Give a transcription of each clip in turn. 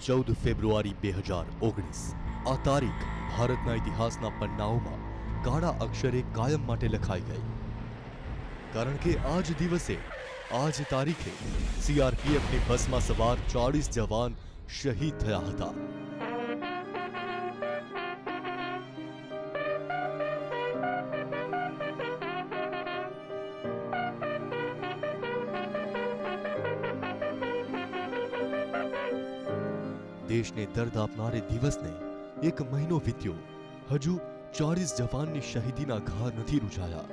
14 ફેબ્રુઆરી 2019 આ તારીખ ભારતના ઇતિહાસના પન્નાઓમાં કાળા અક્ષરે કાયમ માટે લખાઈ ગઈ, કારણ કે આ જ દિવસે આ જ તારીખે સીઆરપીએફની બસમાં સવાર 40 જવાન શહીદ થયા હતા। देश ने दर्द आपनारे दिवस ने एक महीनो वीत्यो, हजू 40 जवान शहीदी घा नहीं रूझाया।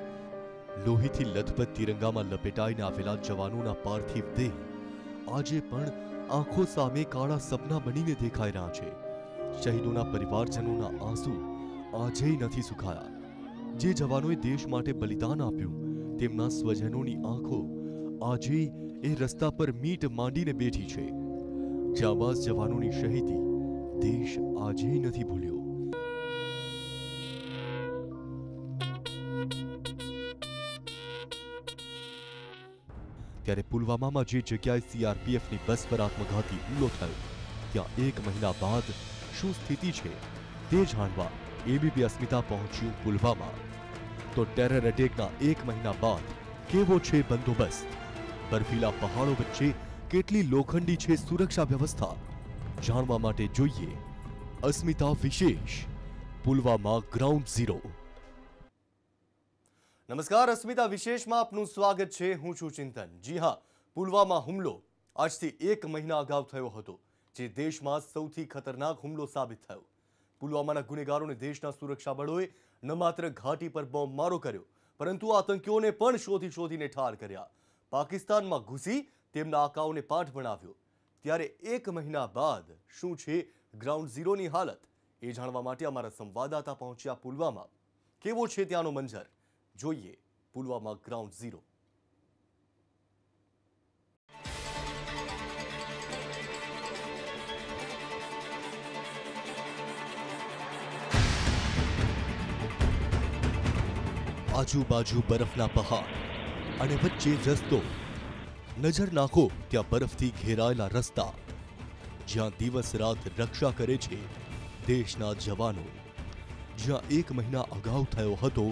लोही थी लथपथ तिरंगा में लपेटाईने आवेला जवानों पार्थिव देह आजे पण आंखों सामे काळा सपना बनीने देखाई रहा छे। शहीदों परिवारजनों आंसू आजे नहीं सुखाया। जे जवानों देश माटे बलिदान आप्युं तेमना स्वजनों आंखों आजे ए रस्ता पर मीट मांडीने बेठी छे। जाबाज जवानों की शहीदी देश आज ही नहीं भूल्यो। त्यारे पुलवामा में जे जग्याए सीआरपीएफ की बस पर आत्मघाती हुमलो थयो त्या एक महीना बाद शुं स्थिति छे ते जाणवा एबीपी अस्मिता पहोंच्युं पुलवामा। तो टेरर अटेकना एक महीना बाद केवो छे बंदोबस्त? बर्फीला पहाड़ों वच्चे केटली लोखंडी छे सुरक्षा व्यवस्था? जानवा माटे जोईए अस्मिता विशेष पुलवामा ग्राउंड जीरो। नमस्कार, अस्मिता विशेष में आपनु स्वागत छे। हूँ छुं चिंतन। जी हाँ, पुलवामा हुमलो आजथी एक महीना अगाऊ थयो हतो, जे देश में सौथी खतरनाक हुमलो साबित थयो। पुलवामाना गुनेगारोने देशना सुरक्षा बळोए न मात्र घाटी पर बॉम्बमारो कर्यो, परंतु आतंकीओने पण शोधी ठार कर्या। पाकिस्तान में घुसी तेमना आकाओने पाठ भणाव्यो। त्यारे एक महीना बाद शुं छे ग्राउंड जीरोनी हालत ए जाणवा माटे अमारा संवाददाता पहोंच्या पुलवामा। केवो छे त्यानो मंजर, जोईए पुलवामा ग्राउंड जीरो। आजूबाजू बरफना पहाड़ अने वच्चे रस्तो। नजर नाखो त्या बरफथी घेरायेला रस्ता, ज्यां दिवस रात रक्षा करे छे देशना जवानो। ज्यां एक महीना अगाऊ थयो हतो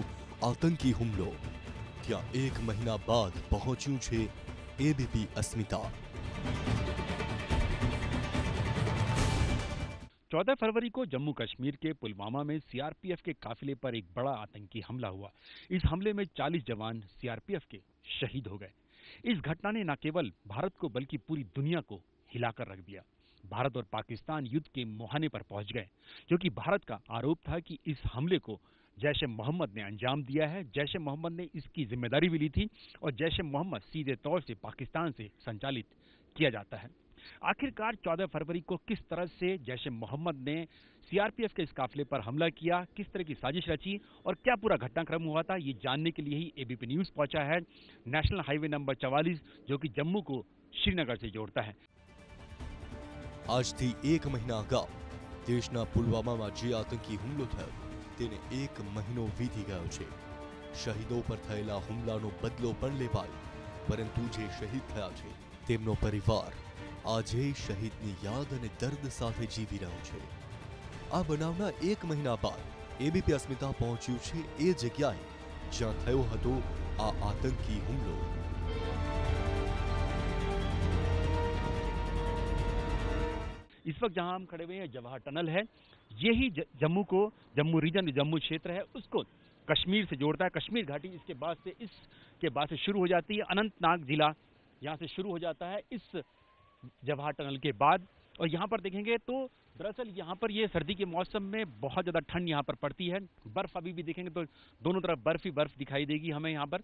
आतंकी हुमलो, त्यां एक महीना बाद पहोंच्युं छे एबीपी अस्मिता। 14 फरवरी को जम्मू कश्मीर के पुलवामा में सीआरपीएफ के काफिले पर एक बड़ा आतंकी हमला हुआ। इस हमले में 40 जवान सीआरपीएफ के शहीद हो गए। इस घटना ने न केवल भारत को बल्कि पूरी दुनिया को हिलाकर रख दिया। भारत और पाकिस्तान युद्ध के मुहाने पर पहुंच गए, क्योंकि भारत का आरोप था कि इस हमले को जैश ए मोहम्मद ने अंजाम दिया है। जैश ए मोहम्मद ने इसकी जिम्मेदारी भी ली थी और जैश ए मोहम्मद सीधे तौर से पाकिस्तान से संचालित किया जाता है। आखिरकार 14 फरवरी को किस तरह से जैश ए मोहम्मद ने सीआरपीएफ के इस काफिले पर हमला किया, किस तरह की साजिश रची और क्या पूरा घटनाक्रम हुआ था, ये जानने के लिए ही एबीपी न्यूज पहुंचा है नेशनल हाईवे नंबर 44, जो कि जम्मू को श्रीनगर से जोड़ता है। आज थी एक महीना अगाऊ देशना पुलवामा में जे आतंकी हुमलो थयो तेने एक महीनो वीती गयो छे। शहीदों पर थयेला हुमलानो बदलो पण लेवायो, परंतु जे शहीद थया छे तेमनो परिवार आजे शहीदनी याद अने दर्द साथे जीवी रह्यो छे। आ बनावना एक महीना बाद एबीपी अस्मिता पहोंच्युं छे ए जग्याए ज्यां थयो हतो आ आतंकी हुमलो। इस वक्त जहां हम खड़े हुए हैं जवाहर टनल है। यही जम्मू रीजन, जम्मू क्षेत्र है, उसको कश्मीर से जोड़ता है। कश्मीर घाटी इसके बाद से शुरू हो जाती है। अनंतनाग जिला यहाँ से शुरू हो जाता है इस जवाहर टनल के बाद। और यहाँ पर देखेंगे तो दरअसल यहाँ पर ये सर्दी के मौसम में बहुत ज़्यादा ठंड यहाँ पर पड़ती है। बर्फ अभी भी देखेंगे तो दोनों तरफ बर्फ ही बर्फ दिखाई देगी हमें यहाँ पर।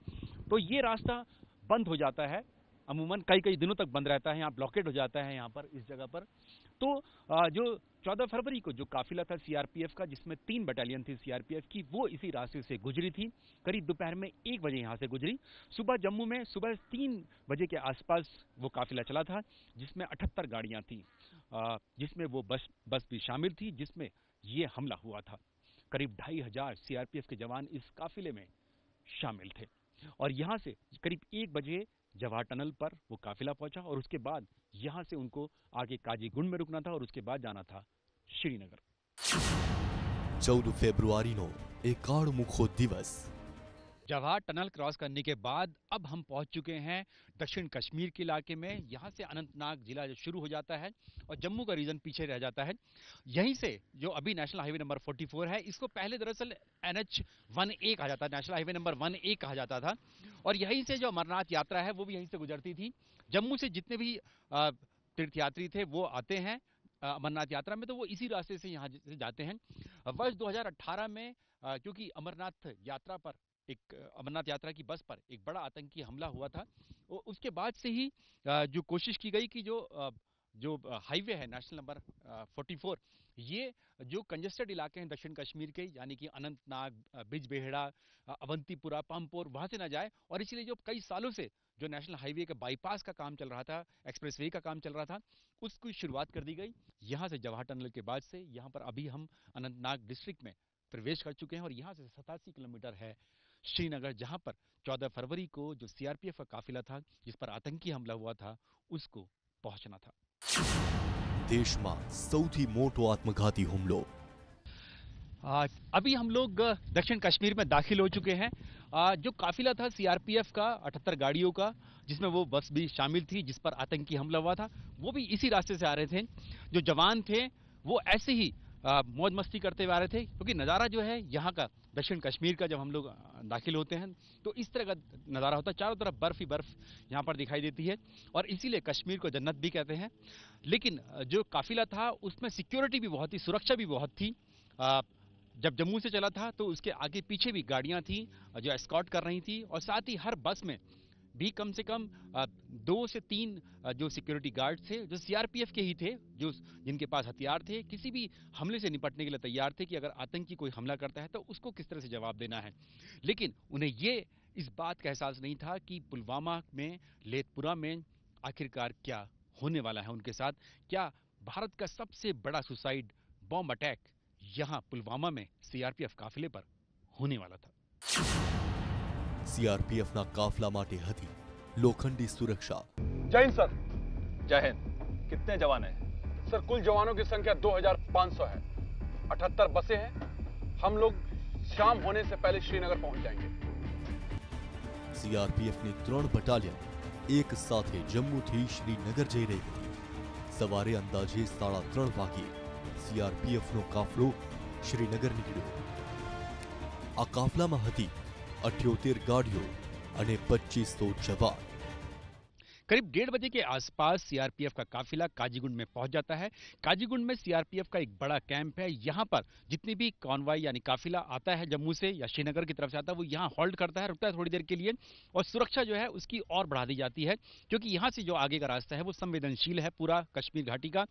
तो ये रास्ता बंद हो जाता है, अमूमन कई दिनों तक बंद रहता है, यहाँ ब्लॉकेड हो जाता है यहाँ पर इस जगह पर। तो जो 14 फरवरी को जो काफिला था सीआरपीएफ का, जिसमें 3 बटालियन थी सीआरपीएफ की, वो इसी रास्ते से गुजरी थी। करीब दोपहर में 1 बजे यहाँ से गुजरी। सुबह जम्मू में सुबह 3 बजे के आसपास वो काफिला चला था, जिसमें 78 गाड़ियाँ थी, जिसमें वो बस भी शामिल थी, जिसमें ये हमला हुआ था। करीब 2500 सीआरपीएफ के जवान इस काफिले में शामिल थे और यहाँ से करीब 1 बजे जवाहर टनल पर वो काफिला पहुंचा और उसके बाद यहां से उनको आगे काजीगुंड में रुकना था और उसके बाद जाना था श्रीनगर। 14 फेब्रुआरीનો એ કાળમુખો દિવસ। जवाहर टनल क्रॉस करने के बाद अब हम पहुंच चुके हैं दक्षिण कश्मीर के इलाके में। यहाँ से अनंतनाग जिला जो शुरू हो जाता है और जम्मू का रीजन पीछे रह जाता है। यहीं से जो अभी नेशनल हाईवे नंबर 44 है, इसको पहले दरअसल NH-1A कहा जाता है, नेशनल हाईवे नंबर 1A कहा जाता था। और यहीं से जो अमरनाथ यात्रा है वो भी यहीं से गुजरती थी। जम्मू से जितने भी तीर्थयात्री थे वो आते हैं अमरनाथ यात्रा में, तो वो इसी रास्ते से यहाँ से जाते हैं। वर्ष 2018 में क्योंकि अमरनाथ यात्रा पर अमरनाथ यात्रा की बस पर एक बड़ा आतंकी हमला हुआ था, उसके बाद से ही जो कोशिश की गई कि जो हाईवे है नेशनल नंबर 44, ये जो कंजेस्टेड इलाके हैं दक्षिण कश्मीर के, यानी कि अनंतनाग, बिजबेहड़ा, अवंतीपुरा, पामपोर, वहां से ना जाए। और इसलिए जो कई सालों से जो नेशनल हाईवे का बाईपास का काम चल रहा था, एक्सप्रेसवे का काम चल रहा था, उसकी शुरुआत कर दी गई। यहाँ से जवाहर टनल के बाद से यहाँ पर अभी हम अनंतनाग डिस्ट्रिक्ट में प्रवेश कर चुके हैं और यहाँ से 87 किलोमीटर है श्रीनगर, जहां पर 14 फरवरी को जो सीआरपीएफ का काफिला था जिस पर आतंकी हमला हुआ था, उसको पहुंचना था। देशમાં સૌથી મોટો આત્મઘાતી હુમલો। अभी हम लोग दक्षिण कश्मीर में दाखिल हो चुके हैं। जो काफिला था सीआरपीएफ का 78 गाड़ियों का, जिसमें वो बस भी शामिल थी जिस पर आतंकी हमला हुआ था, वो भी इसी रास्ते से आ रहे थे। जो जवान थे वो ऐसे ही मौज मस्ती करते हुए आ रहे थे, क्योंकि नज़ारा जो है यहाँ का दक्षिण कश्मीर का, जब हम लोग दाखिल होते हैं तो इस तरह का नज़ारा होता है। चारों तरफ बर्फ ही बर्फ यहाँ पर दिखाई देती है और इसीलिए कश्मीर को जन्नत भी कहते हैं। लेकिन जो काफिला था उसमें सिक्योरिटी भी बहुत थी, सुरक्षा भी बहुत थी। जब जम्मू से चला था तो उसके आगे पीछे भी गाड़ियाँ थी जो एस्कॉर्ट कर रही थी, और साथ ही हर बस में भी कम से कम 2 से 3 जो सिक्योरिटी गार्ड थे जो सीआरपीएफ के ही थे, जो जिनके पास हथियार थे, किसी भी हमले से निपटने के लिए तैयार थे कि अगर आतंकी कोई हमला करता है तो उसको किस तरह से जवाब देना है। लेकिन उन्हें ये इस बात का एहसास नहीं था कि पुलवामा में, लेथपुरा में आखिरकार क्या होने वाला है उनके साथ। क्या भारत का सबसे बड़ा सुसाइड बॉम्ब अटैक यहाँ पुलवामा में सीआरपीएफ काफिले पर होने वाला था। सीआरपीएफના કાફલા માટે હતી લોખંડી સુરક્ષા। जय हिंद सर। जय हिंद। कितने जवान हैं? सर कुल जवानों की संख्या 2500 है। 78 बसें हैं। हम लोग शाम होने से पहले श्रीनगर पहुंच जाएंगे। सीआरपीएफની 3 બટાલિયન એક સાથે જમ્મુથી શ્રીનગર જઈ રહી હતી। સવારે અંદાજે 3:30 વાગ્યે सीआरपीएफનો કાફલો શ્રીનગર નીકળ્યો। આ કાફલામાં હતી 78 गाड़ियों અને 2500 जवान। करीब 1:30 बजे के आसपास सीआरपीएफ का काफिला काजीगुंड में पहुंच जाता है। काजीगुंड में सीआरपीएफ का एक बड़ा कैंप है। यहाँ पर जितनी भी कॉन्वॉय यानी काफिला आता है जम्मू से या श्रीनगर की तरफ से आता है, वो यहाँ होल्ड करता है, रुकता है थोड़ी देर के लिए, और सुरक्षा जो है उसकी और बढ़ा दी जाती है, क्योंकि यहाँ से जो आगे का रास्ता है वो संवेदनशील है पूरा कश्मीर घाटी का।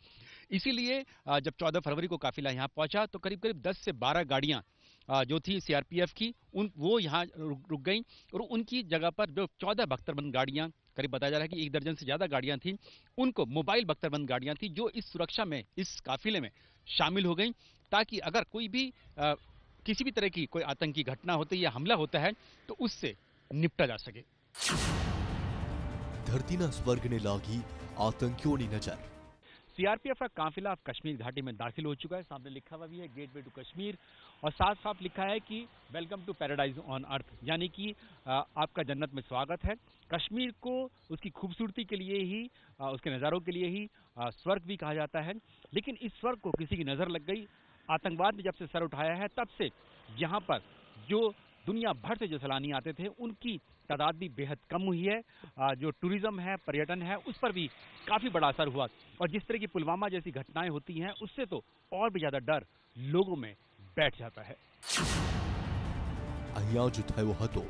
इसीलिए जब 14 फरवरी को काफिला यहाँ पहुंचा तो करीब करीब 10 से 12 गाड़ियाँ जो थी सीआरपीएफ की वो यहाँ रुक गई, और उनकी जगह पर जो 14 बख्तरबंद गाड़ियाँ, करीब बताया जा रहा है कि 1 दर्जन से ज्यादा गाड़ियां थी, उनको मोबाइल बख्तरबंद गाड़ियां थी, जो इस सुरक्षा में, इस काफिले में शामिल हो गई, ताकि अगर कोई भी किसी भी तरह की कोई आतंकी घटना होती या हमला होता है तो उससे निपटा जा सके। धरतीना स्वर्गने लागी आतंकियों की नजर। सीआरपीएफ का काफिला अब कश्मीर घाटी में दाखिल हो चुका है। सामने लिखा हुआ भी है गेटवे टू कश्मीर, और साथ साथ लिखा है कि welcome to paradise on earth, यानी कि आपका जन्नत में स्वागत है। कश्मीर को उसकी खूबसूरती के लिए ही, उसके नज़ारों के लिए ही स्वर्ग भी कहा जाता है। लेकिन इस स्वर्ग को किसी की नज़र लग गई। आतंकवाद ने जब से सर उठाया है तब से यहाँ पर जो दुनिया भर से जो सैलानी आते थे उनकी तादाद भी बेहद कम हुई है। जो टूरिज्म है, पर्यटन है, उस पर भी काफ़ी बड़ा असर हुआ, और जिस तरह की पुलवामा जैसी घटनाएं होती हैं उससे तो और भी ज़्यादा डर लोगों में बैठ जाता है। અહીંયા જ થયો હતો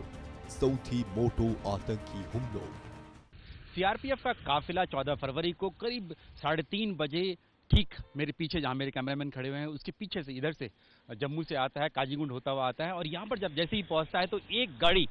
સૌથી મોટો આતંકી હુમલો। सीआरपीएफ का काफिला 14 फरवरी को करीब 3:30 बजे, ठीक मेरे पीछे जहां मेरे कैमरामैन खड़े हुए हैं उसके पीछे से, इधर से जम्मू से आता है, काजीगुंड होता हुआ आता है, और यहाँ पर जब जैसे ही पहुंचता है तो एक गाड़ी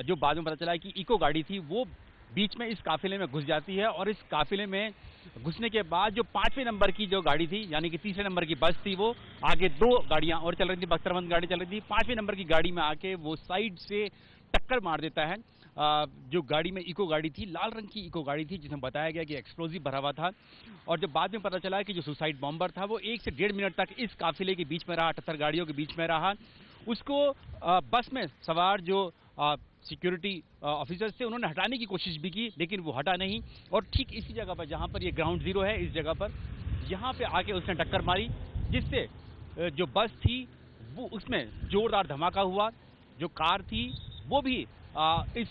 जो बाद में पता चला है कि इको गाड़ी थी, वो बीच में इस काफिले में घुस जाती है। और इस काफिले में घुसने के बाद जो 5वें नंबर की जो गाड़ी थी, यानी कि 3रे नंबर की बस थी, वो आगे 2 गाड़ियां और चल रही थी, बख्तरबंद गाड़ी चल रही थी। 5वें नंबर की गाड़ी में आके वो साइड से टक्कर मार देता है जो गाड़ी में इको गाड़ी थी, लाल रंग की इको गाड़ी थी, जिसमें बताया गया कि एक्सप्लोजिव भरा हुआ था। और जब बाद में पता चला कि जो सुसाइड बॉम्बर था वो 1 से 1.5 मिनट तक इस काफिले के बीच में रहा, 78 गाड़ियों के बीच में रहा। उसको बस में सवार जो सिक्योरिटी ऑफिसर्स थे उन्होंने हटाने की कोशिश भी की, लेकिन वो हटा नहीं। और ठीक इसी जगह पर जहाँ पर ये ग्राउंड जीरो है, इस जगह पर यहाँ पे आके उसने टक्कर मारी, जिससे जो बस थी वो उसमें जोरदार धमाका हुआ। जो कार थी वो भी इस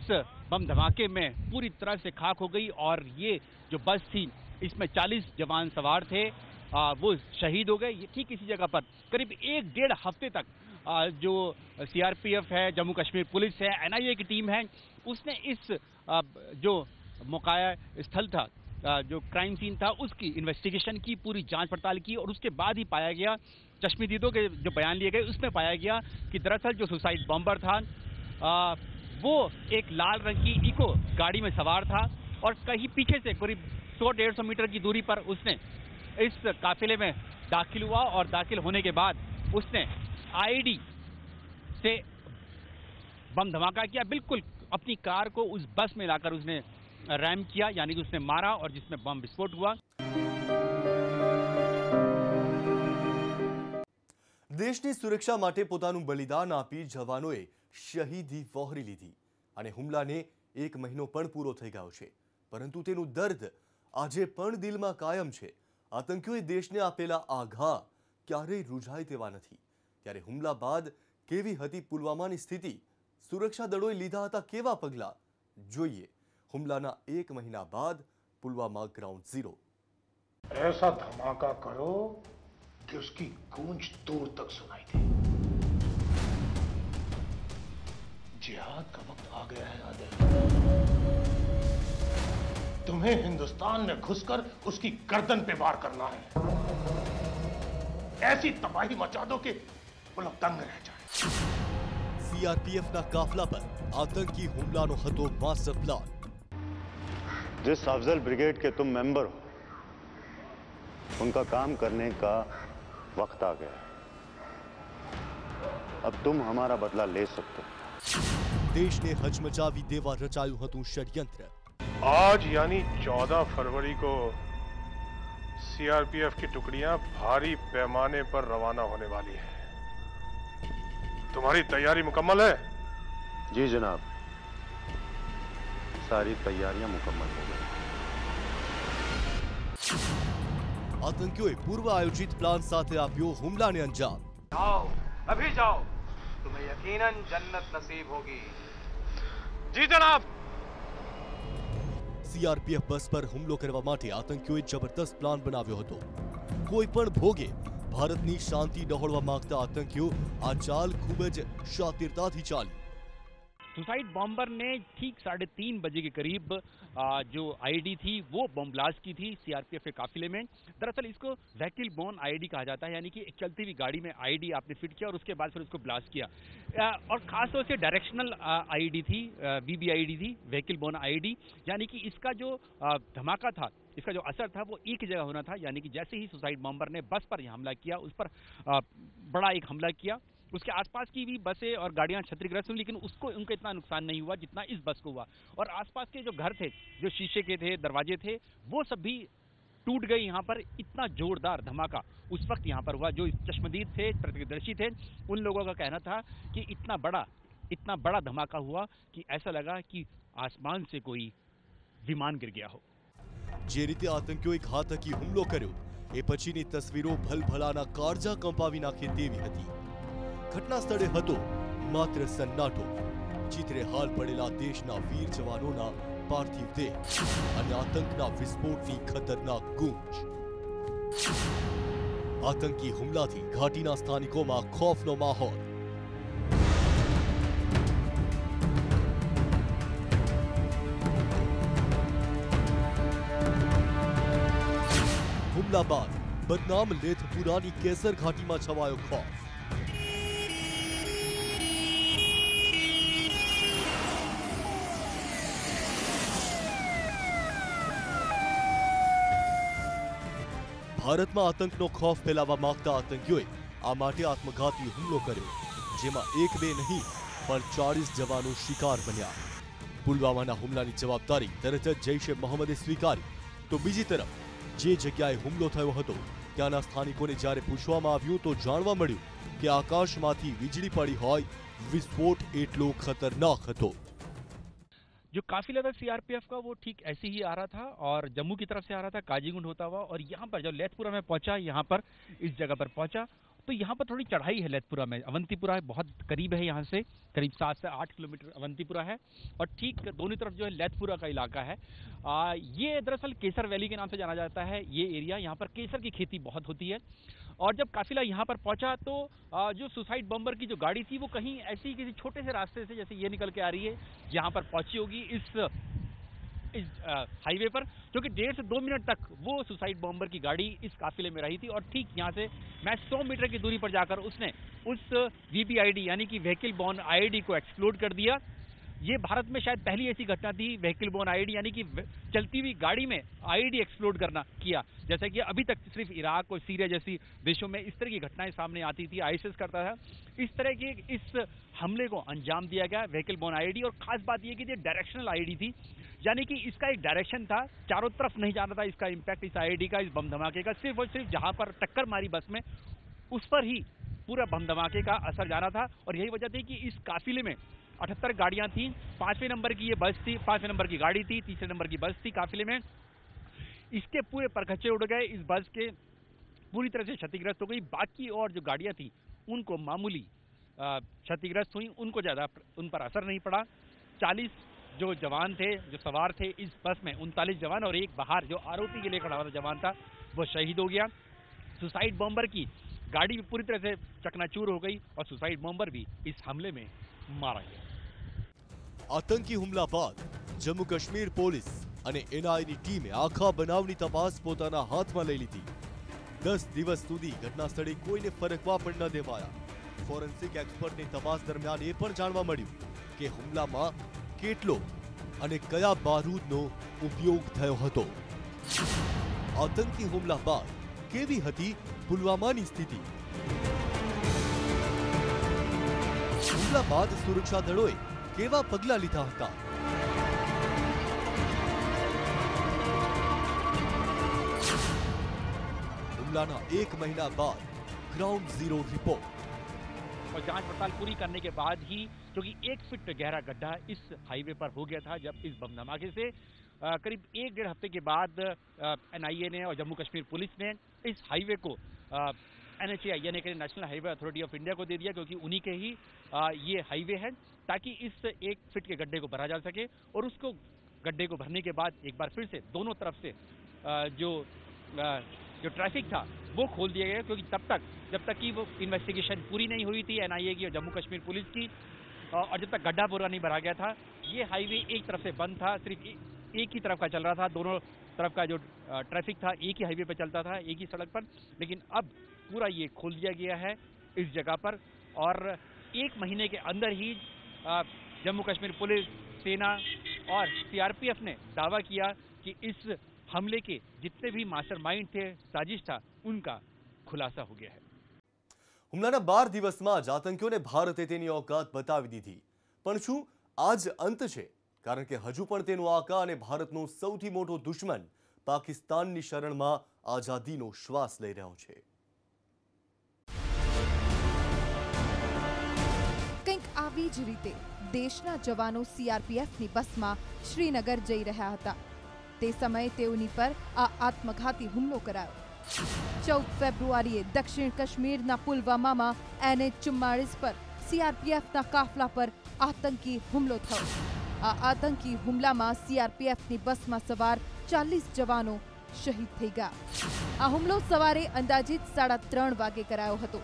बम धमाके में पूरी तरह से खाक हो गई। और ये जो बस थी इसमें 40 जवान सवार थे, वो शहीद हो गए। ये ठीक इसी जगह पर करीब 1-1.5 हफ्ते तक जो सीआरपीएफ है, जम्मू कश्मीर पुलिस है, एनआईए की टीम है, उसने इस जो मौका स्थल था, जो क्राइम सीन था, उसकी इन्वेस्टिगेशन की, पूरी जांच पड़ताल की। और उसके बाद ही पाया गया, चश्मदीदों के जो बयान लिए गए उसमें पाया गया कि दरअसल जो सुसाइड बॉम्बर था वो एक लाल रंग की इको गाड़ी में सवार था और कहीं पीछे से करीब 100-150 मीटर की दूरी पर उसने इस काफिले में दाखिल हुआ। और दाखिल होने के बाद उसने आईडी से बम धमाका किया, बिल्कुल अपनी कार को उस बस में लाकर उसने रैम किया, यानी कि उसने मारा और जिसमें बम विस्फोट हुआ। દેશની સુરક્ષા માટે પોતાનું બલિદાન આપી જવાનોએ શહીદી વહોરી લીધી અને હુમલાને 1 મહિનો પણ પૂરો થઈ ગયો છે, પરંતુ તેનું દર્દ આજે પણ દિલમાં કાયમ છે। આતંકીઓએ દેશને આપેલા આઘા ક્યારેય રૂઝાય તેવા નથી। ત્યારે હુમલા બાદ કેવી હતી પુલવામાની સ્થિતિ, સુરક્ષા દળોએ લીધા હતા કેવા પગલાં, જોઈએ હુમલાના 1 મહિના બાદ પુલવામા ગ્રાઉન્ડ ઝીરો। ऐसा धमाका करो कि उसकी गूंज दूर तक सुनाई दे। जिहाद का वक्त आ गया है आदिल। तुम्हें हिंदुस्तान में घुसकर उसकी गर्दन पे वार करना है। ऐसी तबाही मचा दो कि वो लोग दंग रह जाए। सीआरपीएफના કાફલા પર આતંકી હુમલાનો હતો માસ્ટર પ્લાન। जिस अफजल ब्रिगेड के तुम मेंबर हो, उनका काम करने का वक्त आ गया। अब तुम हमारा बदला ले सकते हो। દેશને હચમચાવી દેવા રચાયું હતું ષડયંત્ર। आज यानी 14 फरवरी को सीआरपीएफ की टुकड़ियां भारी पैमाने पर रवाना होने वाली है। तुम्हारी तैयारी मुकम्मल है? जी जनाब, सारी तैयारियां मुकम्मल हो गई। આતંકીઓએ પૂર્વ આયોજિત પ્લાન સાથે આપ્યો હુમલાને અંજામ। जाओ, अभी जाओ, तुम्हें यकीनन जन्नत नसीब होगी। जी जनाब। सीआरपीएफ बस पर હુમલો કરવા માટે આતંકીઓએ જબરદસ્ત પ્લાન બનાવ્યો હતો। કોઈ પણ ભોગે ભારતની શાંતિ ડહોળવા માંગતા આતંકીઓ આ ચાલ ખૂબ જ શાતિરતાથી ચાલી। सुसाइड बॉम्बर ने ठीक 3:30 बजे के करीब जो आईडी थी वो बम ब्लास्ट की थी सीआरपीएफ के काफिले में। दरअसल इसको व्हीकल बोर्न आईडी कहा जाता है, यानी कि एक चलती हुई गाड़ी में आईडी आपने फिट किया और उसके बाद फिर उसको ब्लास्ट किया। और खासतौर से डायरेक्शनल आईडी थी, वीबीआईडी थी, व्हीकल बोर्न आईडी, यानी कि इसका जो धमाका था, इसका जो असर था वो एक जगह होना था। यानी कि जैसे ही सुसाइड बॉम्बर ने बस पर हमला किया, उस पर बड़ा एक हमला किया, उसके आसपास की भी बसें और गाड़ियां क्षतिग्रस्त हुई, लेकिन उसको उनका इतना नुकसान नहीं हुआ जितना इस बस को हुआ। और आसपास के जो घर थे, जो शीशे के थे, दरवाजे थे, वो सब भी टूट गए। यहाँ पर इतना जोरदार धमाका उस वक्त यहाँ पर हुआ। जो चश्मदीद थे, प्रत्यक्षदर्शी थे, उन लोगों का कहना था कि इतना बड़ा धमाका हुआ कि ऐसा लगा कि आसमान से कोई विमान गिर गया हो। જે રીતે આતંકીઓએ ઘાતકી હુમલો કર્યો એ પછીની તસવીરો ભલભલાના કાળજા કંપાવી નાખે તેવી હતી। ઘટના સ્થળે હતો માત્ર સન્નાટો, ચિત્રે હાલ પડેલા દેશના વીર જવાનોના પાર્થિવ દેહ અને આતંકના વિસ્ફોટની ખતરનાક ગૂંજ। આતંકી હુમલાથી ઘાટીના સ્થાનિકોમાં ખોફનો માહોલ। હુમલા બાદ બદનામ લેથપુરાની કેસર ઘાટીમાં છવાયો ખૌફ। ભારતમાં આતંકનો ખૌફ ફેલાવવા માંગતા આતંકીઓએ આ માટે આત્મઘાતી હુમલો કર્યો, જેમાં 1-2 નહીં પણ 40 જવાનો શિકાર બન્યા। પુલવામાના હુમલાની જવાબદારી તરત જ જૈશે મોહમ્મદે સ્વીકારી, તો બીજી તરફ જે જગ્યાએ હુમલો થયો હતો ત્યાંના સ્થાનિકોને જ્યારે પૂછવામાં આવ્યું તો જાણવા મળ્યું કે આકાશમાંથી વીજળી પડી હોય, વિસ્ફોટ એટલો ખતરનાક હતો। जो काफिला था सीआरपीएफ का वो ठीक ऐसे ही आ रहा था और जम्मू की तरफ से आ रहा था काजीगुंड होता हुआ, और यहाँ पर जब लेथपुरा में पहुंचा, यहाँ पर इस जगह पर पहुंचा तो यहाँ पर थोड़ी चढ़ाई है। लेथपुरा में अवंतीपुरा बहुत करीब है, यहाँ से करीब 7 से 8 किलोमीटर अवंतीपुरा है और ठीक दोनों तरफ जो है लेथपुरा का इलाका है। ये दरअसल केसर वैली के नाम से जाना जाता है ये एरिया। यहाँ पर केसर की खेती बहुत होती है। और जब काफिला यहाँ पर पहुंचा तो जो सुसाइड बम्बर की जो गाड़ी थी वो कहीं ऐसी किसी छोटे से रास्ते से जैसे ये निकल के आ रही है, यहाँ पर पहुंची होगी इस हाईवे पर, जो कि 1.5 से 2 मिनट तक वो सुसाइड बॉम्बर की गाड़ी इस काफिले में रही थी। और ठीक यहाँ से मैं 100 मीटर की दूरी पर जाकर उसने उस VBID यानी कि व्हीकल बोर्न IED को एक्सप्लोड कर दिया। ये भारत में शायद पहली ऐसी घटना थी, व्हीकल बोर्न IED यानी कि चलती हुई गाड़ी में IED एक्सप्लोड करना किया। जैसा कि अभी तक सिर्फ इराक और सीरिया जैसी देशों में इस तरह की घटनाएं सामने आती थी, ISIS करता था। इस तरह के इस हमले को अंजाम दिया गया व्हीकल बोर्न IED। और खास बात यह कि ये डायरेक्शनल IED थी, यानी कि इसका एक डायरेक्शन था, चारों तरफ नहीं जाना था इसका इम्पैक्ट इस IED का, इस बम धमाके का। सिर्फ और सिर्फ जहां पर टक्कर मारी बस में उस पर ही पूरा बम धमाके का असर जाना था। और यही वजह थी कि इस काफिले में 78 गाड़ियां थी, 5वें नंबर की ये बस थी, 5वें नंबर की गाड़ी थी, 3रे नंबर की बस थी काफिले में। इसके पूरे परखच्चे उड़ गए, इस बस के पूरी तरह से क्षतिग्रस्त हो गई। बाकी और जो गाड़ियां थी उनको मामूली क्षतिग्रस्त हुई, उनको ज्यादा उन पर असर नहीं पड़ा। 40 जो जवान थे, जो सवार थे इस बस में, 39 जवान और एक बाहर जो आरोपी के लिए खड़ा हुआ जवान था वो शहीद हो गया। सुसाइड बॉम्बर की गाड़ी भी पूरी तरह से चकनाचूर हो गई और सुसाइड बॉम्बर भी इस हमले में मारा गया। આતંકી હુમલા બાદ જમ્મુ કાશ્મીર પોલીસ અને NIAની ટીમે આખા બનાવની તપાસ પોતાના હાથમાં લઈ લીધી। 10 દિવસ સુધી ઘટના સ્થળે કોઈને ફરકવા પણ ન દેવાયા। ફોરેન્સિક એક્સપર્ટની તપાસ દરમિયાન એ પણ જાણવા મળ્યું કે હુમલામાં કેટલો અને કયા બારૂદનો ઉપયોગ થયો હતો। આતંકી હુમલા બાદ કેવી હતી પુલવામાની સ્થિતિ? હુમલા બાદ સુરક્ષા દળોએ કેવા પગલા લીધા હતા? હુમલાના 1 મહિના બાદ ग्राउंड जीरो रिपोर्ट। और जांच पड़ताल पूरी करने के बाद ही, क्योंकि 1 फीट गहरा गड्ढा इस हाईवे पर हो गया था जब इस बम धमाके से करीब 1-1.5 हफ्ते के बाद NIA ने और जम्मू कश्मीर पुलिस ने इस हाईवे को NHAI यानी कि national highway authority of India को दे दिया, क्योंकि उन्हीं के ही ये हाईवे है, ताकि इस 1 फीट के गड्ढे को भरा जा सके। और उसको गड्ढे को भरने के बाद एक बार फिर से दोनों तरफ से जो ट्रैफिक था वो खोल दिया गया, क्योंकि तब तक जब तक कि वो इन्वेस्टिगेशन पूरी नहीं हुई थी NIA की और जम्मू कश्मीर पुलिस की, और जब तक गड्ढा पूरा नहीं भरा गया था, ये हाईवे एक तरफ से बंद था, सिर्फ एक ही तरफ का चल रहा था। दोनों तरफ का जो ट्रैफिक था एक ही हाईवे पर चलता था, एक ही सड़क पर। लेकिन अब पूरा ये खोल दिया गया है इस जगह पर, और 1 महीने के अंदर ही जम्मू कश्मीर पुलिस, सेना और CRPF ने दावा किया कि इस हमले के जितने भी मास्टरमाइंड थे, साजिश था, उनका खुलासा हो गया है। હુમલાના 12 દિવસમાં જ આતંકીઓને ભારતે તેની औकात બતાવી દીધી, પણ શું આજ અંત છે? કારણ કે હજુ પણ તેનો આકા અને ભારતનો સૌથી મોટો દુશ્મન પાકિસ્તાનની શરણમાં આઝાદીનો શ્વાસ લઈ રહ્યો છે। કંઈક આવી જ રીતે દેશના જવાનો CRPFની બસમાં શ્રીનગર જઈ રહ્યા હતા। તે સમયે તેઓની પર આ આત્મઘાતી હુમલો કરાયો। 14 ફેબ્રુઆરીએ દક્ષિણ કાશ્મીરના પુલવામામાં NH-44 પર CRPFના કાફલા પર આતંકી હુમલો થયો। આ આતંકી હુમલામાં CRPFની બસમાં સવાર 40 જવાનો શહીદ થઈ ગયા। આ હુમલો સવારે અંદાજિત 3:30 વાગે કરાયો હતો,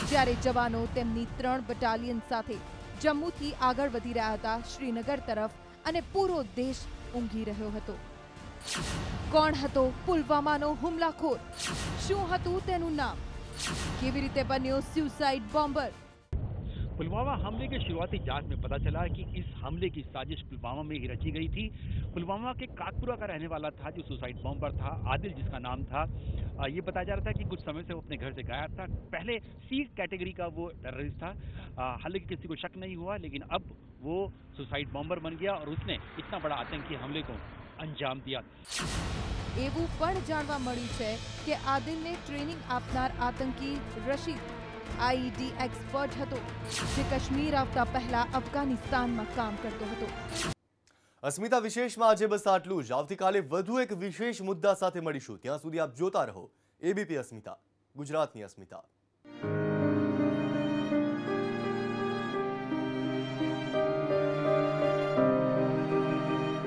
જ્યારે જવાનો તેમની 3 બટાલિયન સાથે જમ્મુથી આગળ વધી રહ્યા હતા શ્રીનગર તરફ, અને પૂરો દેશ ઊંઘી રહ્યો હતો। કોણ હતો પુલવામાનો હુમલાખોર? શું હતું તેનું નામ? કેવી રીતે બન્યો સ્યુસાઇડ બોમ્બર? पुलवामा हमले के शुरुआती जांच में पता चला कि इस हमले की साजिश पुलवामा में ही रची गई थी। पुलवामा के काकपुरा का रहने वाला था जो सुसाइड बॉम्बर था, आदिल जिसका नाम था। ये बताया जा रहा था कि कुछ समय से वो अपने घर से गायब था। पहले C कैटेगरी का वो टेररिस्ट था, हालांकि किसी को शक नहीं हुआ, लेकिन अब वो सुसाइड बॉम्बर बन गया और उसने इतना बड़ा आतंकी हमले को अंजाम दिया। એવું પણ જાણવા મળ્યું છે કે આદિલને ટ્રેનિંગ આપનાર આતંકી રશીદ આઈઈડી એક્સપર્ટ હતો, જે કાશ્મીર આવતા પહેલા અફઘાનિસ્તાનમાં કામ કરતો હતો। અસ્મિતા વિશેષમાં આજે બસ આટલું જ। આવતીકાલે વધુ એક વિશેષ મુદ્દા સાથે મળીશું। ત્યાં સુધી આપ જોતા રહો એબીપી અસ્મિતા, ગુજરાતની અસ્મિતા।